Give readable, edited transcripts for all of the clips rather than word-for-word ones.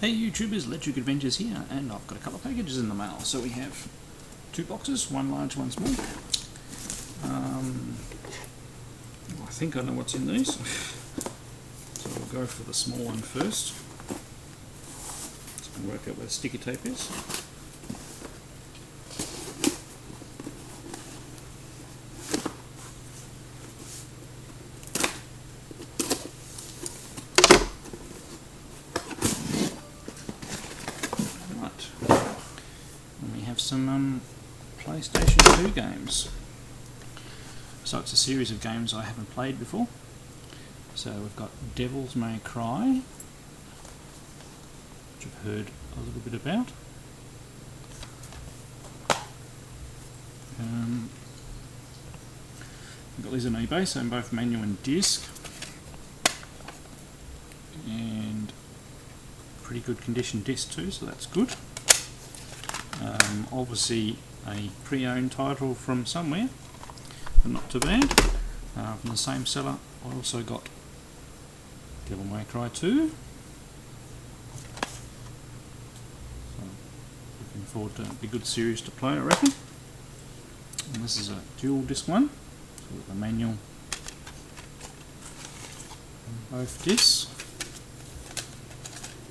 Hey YouTubers, Electric Adventures here, and I've got a couple of packages in the mail. So we have two boxes, one large, one small. I think I know what's in these. So we'll go for the small one first. Just work out where the sticky tape is. Some PlayStation 2 games. So it's a series of games I haven't played before. So we've got Devils May Cry, which I've heard a little bit about. I've got these on eBay, so in both manual and disc. And pretty good condition disc too, so that's good. Obviously a pre-owned title from somewhere, but not too bad. From the same seller, I also got Devil May Cry 2. So looking forward to be a good series to play, I reckon. And this is a dual disc one, so with the manual on both discs.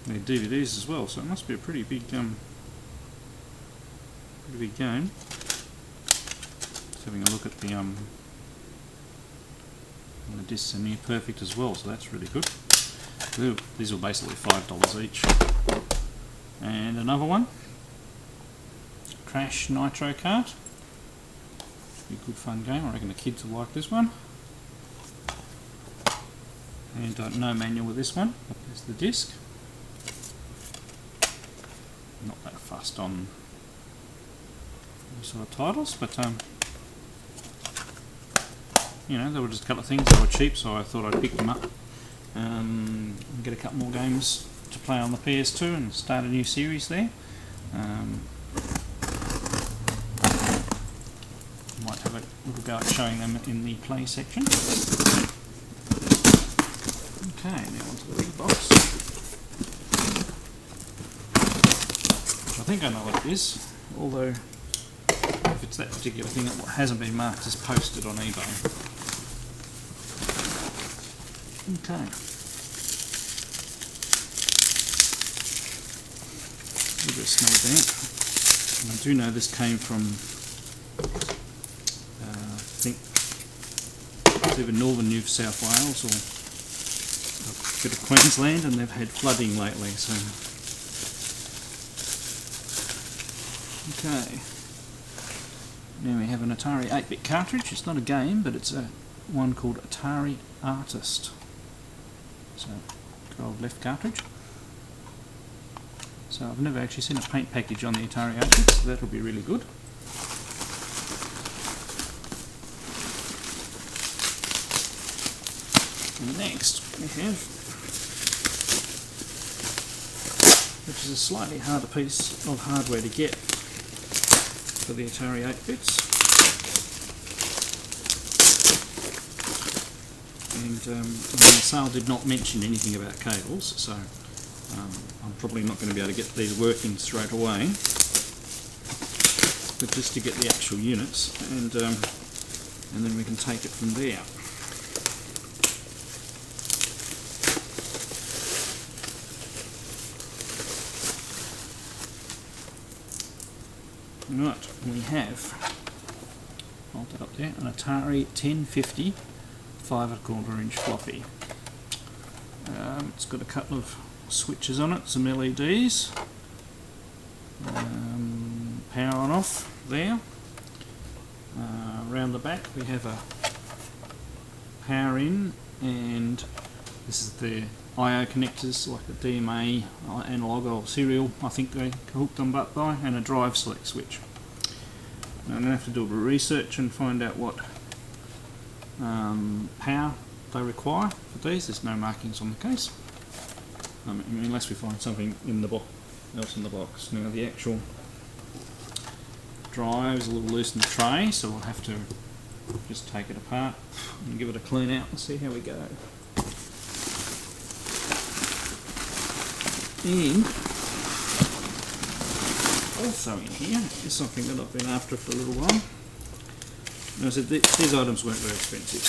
They're DVDs as well, so it must be a pretty big game. Just having a look at the discs are near perfect as well, so that's really good. Ooh, these are basically $5 each. And another one, Crash Nitro Kart. Be a good fun game. I reckon the kids will like this one. And no manual with this one. There's the disc. Not that fussed on sort of titles, but you know, there were just a couple of things that were cheap, so I thought I'd pick them up and get a couple more games to play on the PS2 and start a new series there. Might have a little go at showing them in the play section. Okay, now onto the big box, which I think I know what it is, although if it's that particular thing that hasn't been marked as posted on eBay. Okay. A little bit of snow there. And I do know this came from, I think, it's either northern New South Wales or a bit of Queensland, and they've had flooding lately, so. Okay. Now we have an Atari 8-bit cartridge. It's not a game, but it's a one called Atari Artist. So, good old left cartridge. So I've never actually seen a paint package on the Atari 8-bit, so that'll be really good. And next we have, which is a slightly harder piece of hardware to get for the Atari 8-bits, and the sale did not mention anything about cables, so I'm probably not going to be able to get these working straight away, but just to get the actual units, and then we can take it from there. Right, we have, hold that up there, an Atari 1050 5¼ inch floppy. It's got a couple of switches on it, some LEDs, power on off there. Around the back we have a power in, and this is the I/O connectors, like a DMA, analog or serial, I think they hooked them up by, and a drive select switch. Now I'm going to have to do a bit of research and find out what power they require for these. There's no markings on the case, unless we find something in the else in the box. Now the actual drive is a little loose in the tray, so we'll have to just take it apart and give it a clean out and see how we go. And also in here is something that I've been after for a little while. And I said these items weren't very expensive.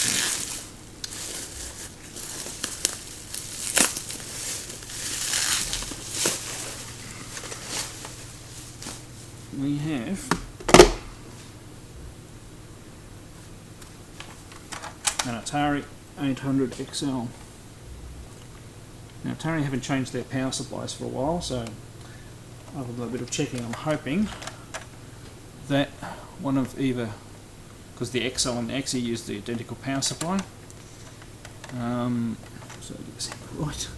So we have an Atari 800 XL. Now Atari haven't changed their power supplies for a while, so after a little bit of checking, I'm hoping that one of either, because the XL and the XE use the identical power supply, so get this right.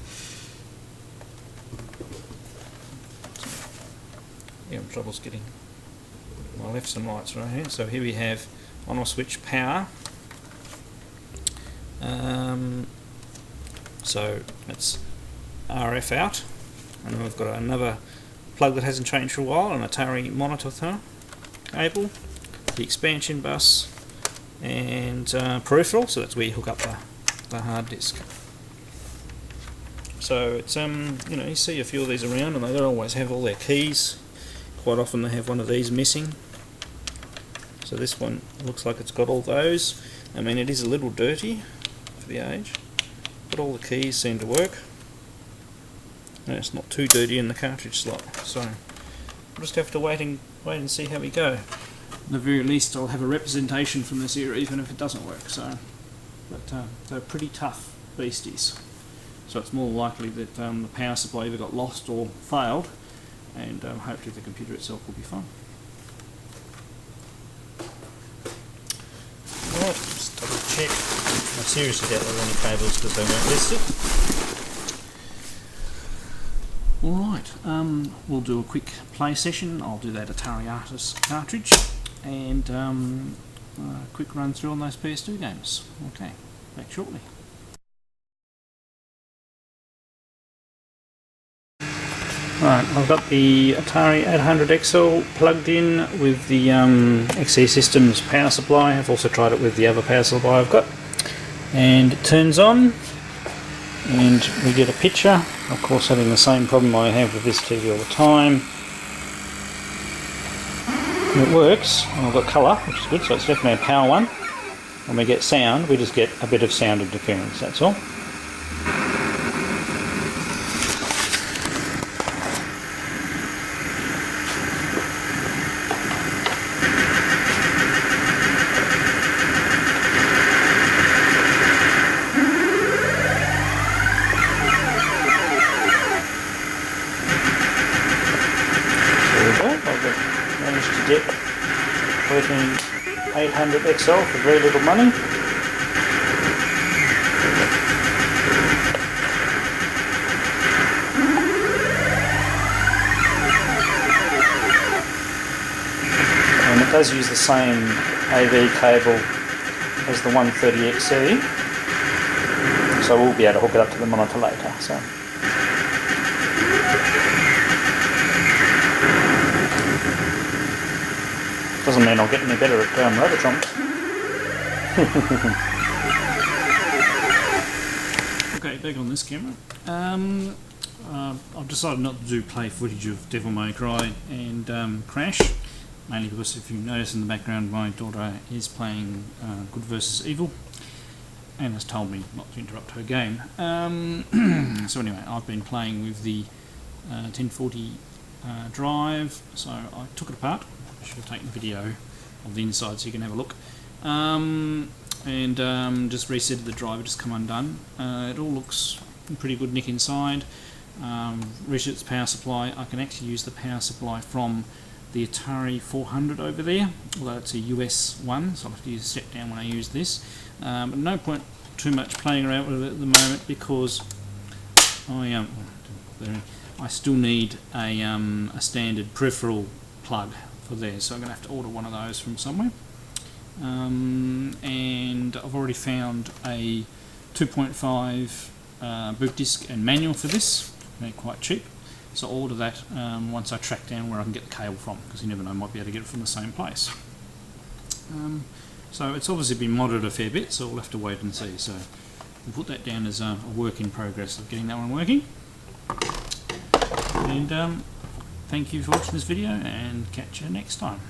Yeah, I'm troubles getting my lefts and rights right here. So here we have on-off switch power. So it's RF out, and then we've got another plug that hasn't changed for a while, an Atari monitor cable, the expansion bus, and peripheral. So that's where you hook up the hard disk. So it's you know, you see a few of these around, and they don't always have all their keys. Quite often they have one of these missing. So this one looks like it's got all those. I mean, it is a little dirty for the age, but all the keys seem to work. And it's not too dirty in the cartridge slot. So we'll just have to wait and see how we go. At the very least, I'll have a representation from this era, even if it doesn't work. So, but they're pretty tough beasties. So it's more likely that the power supply either got lost or failed, and hopefully the computer itself will be fine. Right, just double check. I seriously doubt there are any cables because they weren't listed. Alright, we'll do a quick play session. I'll do that Atari Artist cartridge, and a quick run through on those PS2 games. Okay, back shortly. Right, I've got the Atari 800 XL plugged in with the XE Systems power supply. I've also tried it with the other power supply I've got. And it turns on, and we get a picture. Of course, having the same problem I have with this TV all the time. And it works, and I've got colour, which is good, so it's definitely a power one. When we get sound, we just get a bit of sound interference, that's all. Managed to get 13800 XL for very little money. And it does use the same AV cable as the 130XE, so we'll be able to hook it up to the monitor later. So. Doesn't mean I'll get any better at Robotrons. Okay, back on this camera. I've decided not to do play footage of Devil May Cry and Crash, mainly because if you notice in the background, my daughter is playing Good vs Evil, and has told me not to interrupt her game. So anyway, I've been playing with the 1040 drive, so I took it apart. I should have taken a video of the inside so you can have a look, and just resetted the drive. It just come undone. It all looks in pretty good nick inside. Reset its power supply. I can actually use the power supply from the Atari 400 over there, although it's a US one, so I'll have to use a step down when I use this. But no point too much playing around with it at the moment, because I still need a standard peripheral plug for there, so I'm going to have to order one of those from somewhere. And I've already found a 2.5 boot disc and manual for this. They're quite cheap, so I'll order that once I track down where I can get the cable from, because you never know, I might be able to get it from the same place. So it's obviously been modded a fair bit, so we'll have to wait and see. So we'll put that down as a work in progress of getting that one working. And thank you for watching this video, and catch you next time.